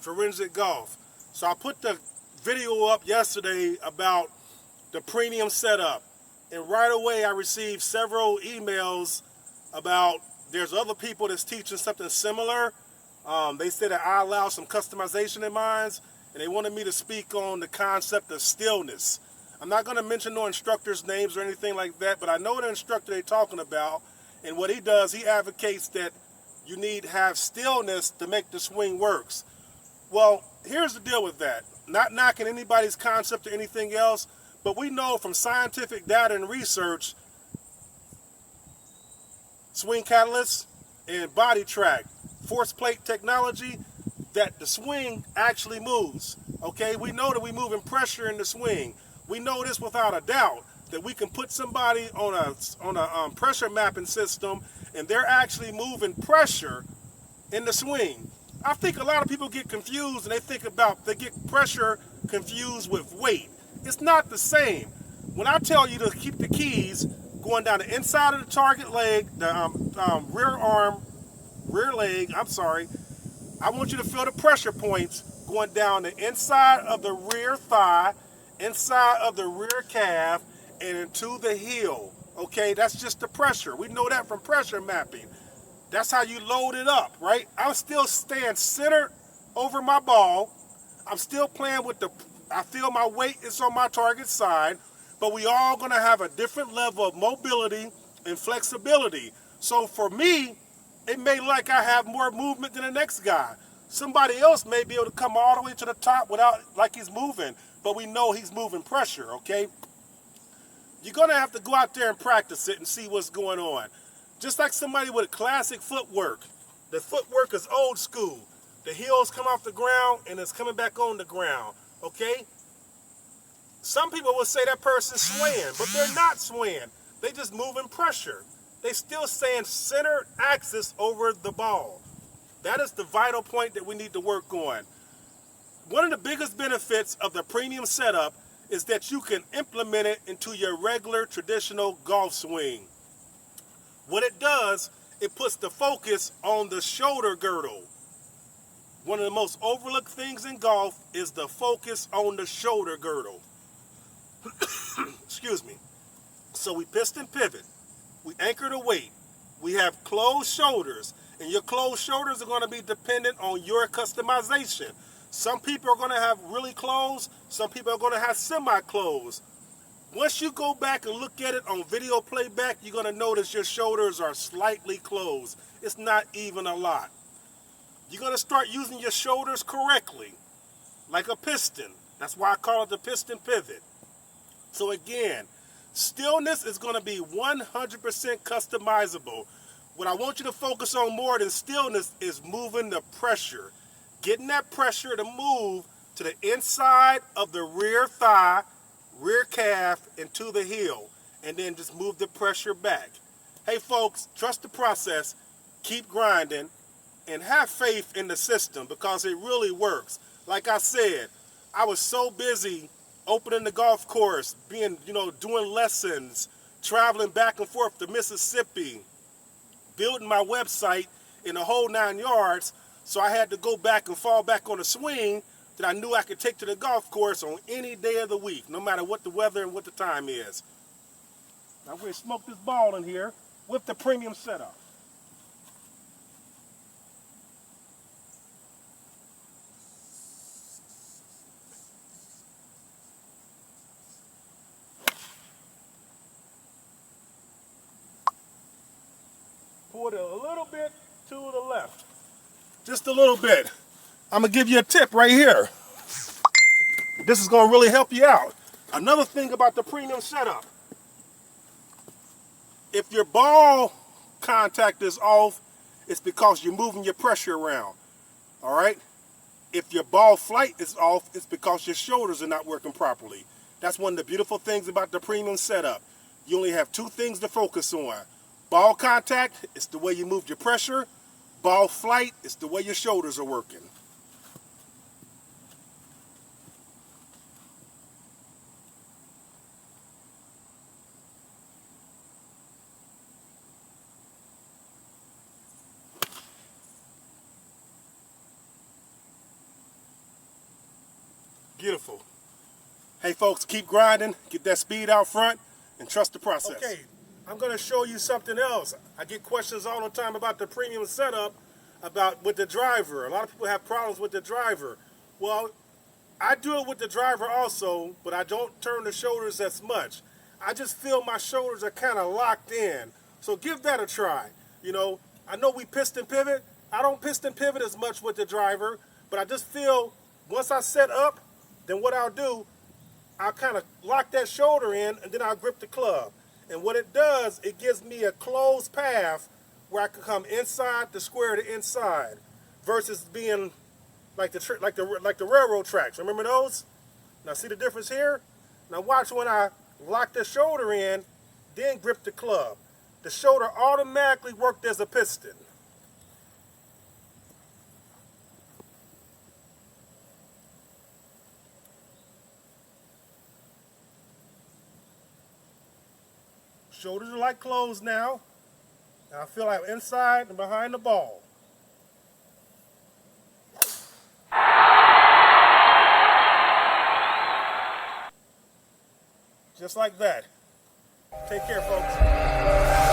Forensic Golf. So I put the video up yesterday about the premium setup, and right away I received several emails about there's other people that's teaching something similar. They said that I allow some customization in mine, and they wanted me to speak on the concept of stillness. I'm not going to mention no instructors' names or anything like that, but I know the instructor they're talking about, and what he does, he advocates that you need to have stillness to make the swing works. Well, here's the deal with that. Not knocking anybody's concept or anything else, but we know from scientific data and research, swing catalysts and body track, force plate technology, that the swing actually moves. Okay, we know that we moving pressure in the swing. We know this without a doubt, that we can put somebody on a pressure mapping system and they're actually moving pressure in the swing. I think a lot of people get confused and they get pressure confused with weight. It's not the same. When I tell you to keep the keys going down the inside of the target leg, the rear leg, I want you to feel the pressure points going down the inside of the rear thigh, inside of the rear calf, and into the heel. Okay, that's just the pressure. We know that from pressure mapping. That's how you load it up, right? I'm still staying centered over my ball. I'm still playing with I feel my weight is on my target side, but we all gonna have a different level of mobility and flexibility. So for me, it may look like I have more movement than the next guy. Somebody else may be able to come all the way to the top without, like he's moving, but we know he's moving pressure, okay? You're gonna have to go out there and practice it and see what's going on. Just like somebody with classic footwork. The footwork is old school. The heels come off the ground and it's coming back on the ground, okay? Some people will say that person's swaying, but they're not swaying. They just moving pressure. They still staying centered axis over the ball. That is the vital point that we need to work on. One of the biggest benefits of the premium setup is that you can implement it into your regular traditional golf swing. What it does, it puts the focus on the shoulder girdle. One of the most overlooked things in golf is the focus on the shoulder girdle. Excuse me. So we piston pivot. We anchor the weight. We have closed shoulders. And your closed shoulders are going to be dependent on your customization. Some people are going to have really closed. Some people are going to have semi-closed. Once you go back and look at it on video playback, you're going to notice your shoulders are slightly closed. It's not even a lot. You're going to start using your shoulders correctly, like a piston. That's why I call it the piston pivot. So again, stillness is going to be 100% customizable. What I want you to focus on more than stillness is moving the pressure. Getting that pressure to move to the inside of the rear thigh, rear calf, and to the heel. And then just move the pressure back. Hey folks, trust the process, keep grinding, and have faith in the system because it really works. Like I said, I was so busy opening the golf course, doing lessons, traveling back and forth to Mississippi, building my website in the whole 9 yards, so I had to go back and fall back on a swing that I knew I could take to the golf course on any day of the week, no matter what the weather and what the time is. Now we're going to smoke this ball in here with the premium setup. Pull it a little bit to the left. Just a little bit. I'm going to give you a tip right here. This is going to really help you out. Another thing about the premium setup. If your ball contact is off, it's because you're moving your pressure around. All right? If your ball flight is off, it's because your shoulders are not working properly. That's one of the beautiful things about the premium setup. You only have two things to focus on. Ball contact, it's the way you move your pressure. Ball flight, it's the way your shoulders are working. Beautiful. Hey folks, keep grinding, get that speed out front, and trust the process. Okay, I'm going to show you something else. I get questions all the time about the premium setup, with the driver. A lot of people have problems with the driver. Well, I do it with the driver also, but I don't turn the shoulders as much. I just feel my shoulders are kind of locked in. So give that a try. You know, I know we piston pivot. I don't piston pivot as much with the driver, but I just feel once I set up, then what I'll do, I'll kind of lock that shoulder in, and then I'll grip the club. And what it does, it gives me a closed path where I can come inside the square to inside, versus being like the railroad tracks. Remember those? Now see the difference here? Now watch when I lock the shoulder in, then grip the club. The shoulder automatically worked as a piston. Shoulders are like closed now. And I feel like inside and behind the ball. Just like that. Take care, folks.